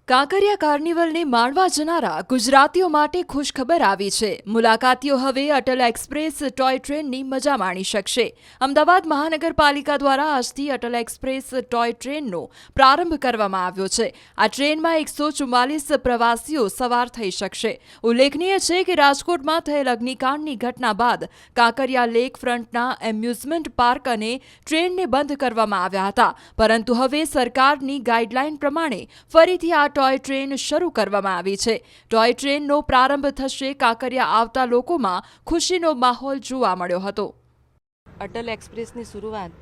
કાંકરિયા કાર્નિવલને માણવા જનારા ગુજરાતીઓ માટે ખુશખબર આવી છે। મુલાકાતીઓ હવે અટલ એક્સપ્રેસ ટોય ટ્રેનની મજા માણી શકશે। અમદાવાદ મહાનગરપાલિકા દ્વારા આજથી અટલ એક્સપ્રેસ ટોય ટ્રેનનો પ્રારંભ કરવામાં આવ્યો છે। આ ટ્રેનમાં 144 પ્રવાસીઓ સવાર થઈ શકશે। ઉલ્લેખનીય છે કે રાજકોટમાં થયેલ અગ્નિકાંડની ઘટના બાદ કાંકરિયા લેક ફ્રન્ટના એમ્યુઝમેન્ટ પાર્ક અને ટ્રેનને બંધ કરવામાં આવ્યા હતા, પરંતુ હવે સરકારની ગાઈડલાઈન પ્રમાણે ફરીથી આ ટોય ટ્રેન શરૂ કરવામાં આવી છે। ટોય ટ્રેનનો પ્રારંભ થશે। કાંકરિયા આવતા લોકોમાં ખુશીનો માહોલ જોવા મળ્યો હતો। અટલ એક્સપ્રેસની શરૂઆત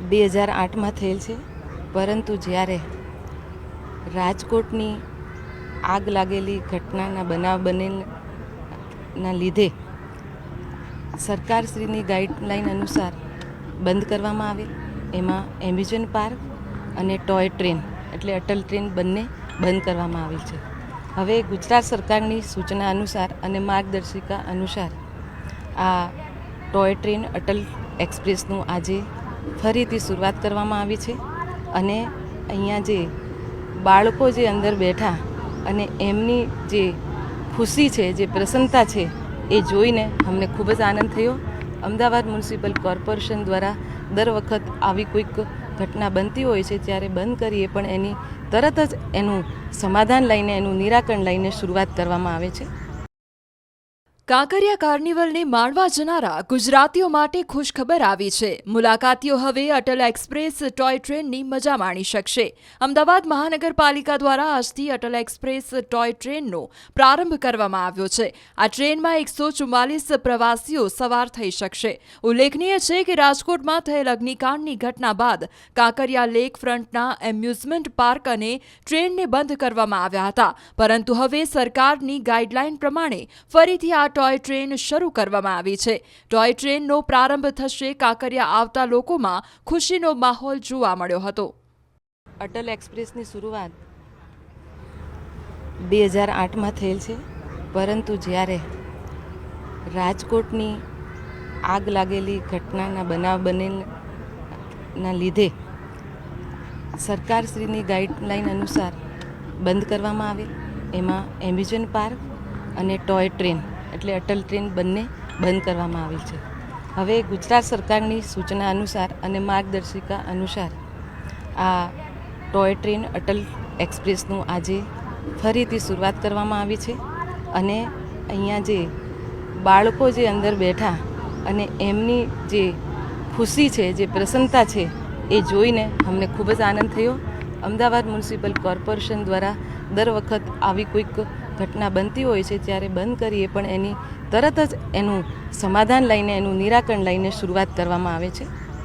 2008માં થયેલ છે, પરંતુ જ્યારે રાજકોટની આગ લાગેલી ઘટનાના બનાવ બનેલના લીધે સરકારશ્રીની ગાઈડલાઈન અનુસાર બંધ કરવામાં આવે, એમાં એમ્યુઝમેન્ટ પાર્ક અને ટોય ટ્રેન એટલે અટલ ટ્રેન બંને બંધ કરવામાં આવેલ છે। હવે ગુજરાત સરકારની સૂચના અનુસાર અને માર્ગદર્શિકા અનુસાર આ ટોય ટ્રેન અટલ એક્સપ્રેસનું આજે ફરીથી શરૂઆત કરવામાં આવી છે અને અહીંયા જે બાળકો જે અંદર બેઠા અને એમની જે ખુશી છે, જે પ્રસન્નતા છે, એ જોઈને અમને ખૂબ જ આનંદ થયો। અમદાવાદ મ્યુનિસિપલ કોર્પોરેશન દ્વારા દર વખત આવી કોઈક ઘટના બનતી હોય છે ત્યારે બંધ કરીએ પણ એની તરત જ એનું સમાધાન લઈને, એનું નિરાકરણ લઈને શરૂઆત કરવામાં આવે છે। કાંકરિયા કાર્નિવલને માણવા જનારા ગુજરાતીઓ માટે ખુશખબર આવી છે। મુલાકાતીઓ હવે અટલ એક્સપ્રેસ ટોય ટ્રેનની મજા માણી શકશે। અમદાવાદ મહાનગરપાલિકા દ્વારા આજથી અટલ એક્સપ્રેસ ટોય ટ્રેનનો પ્રારંભ કરવામાં આવ્યો છે। આ ટ્રેનમાં 144 પ્રવાસીઓ સવાર થઈ શકશે। ઉલ્લેખનીય છે કે રાજકોટમાં થયેલ અગ્નિકાંડની ઘટના બાદ કાંકરિયા લેક ફ્રન્ટના એમ્યુઝમેન્ટ પાર્ક અને ટ્રેનને બંધ કરવામાં આવ્યા હતા, પરંતુ હવે સરકારની ગાઈડલાઈન પ્રમાણે ફરીથી આ ટોય ટ્રેન શરૂ કરવામાં આવી છે। ટોય ટ્રેનનો પ્રારંભ થશે। કાંકરિયા આવતા લોકોમાં ખુશીનો માહોલ જોવા મળ્યો હતો। અટલ એક્સપ્રેસની શરૂઆત 2008માં થયેલ છે, પરંતુ જ્યારે રાજકોટની આગ લાગેલી ઘટનાના બનાવ બનેલના લીધે સરકારશ્રીની ગાઈડલાઈન અનુસાર બંધ કરવામાં આવે, એમાં એમ્યુઝમેન્ટ પાર્ક અને ટોય ટ્રેન એટલે અટલ ટ્રેન બંને બંધ કરવામાં આવેલ છે। હવે ગુજરાત સરકારની સૂચના અનુસાર અને માર્ગદર્શિકા અનુસાર આ ટોય ટ્રેન અટલ એક્સપ્રેસનું આજે ફરીથી શરૂઆત કરવામાં આવી છે અને અહીંયા જે બાળકો જે અંદર બેઠા અને એમની જે ખુશી છે, જે પ્રસન્નતા છે, એ જોઈને અમને ખૂબ જ આનંદ થયો। અમદાવાદ મ્યુનિસિપલ કોર્પોરેશન દ્વારા દર વખત આવી કોઈક ઘટના બનતી હોય છે ત્યારે બંધ કરીએ પણ એની તરત જ એનું સમાધાન લઈને, એનું નિરાકરણ લઈને શરૂઆત કરવામાં આવે છે।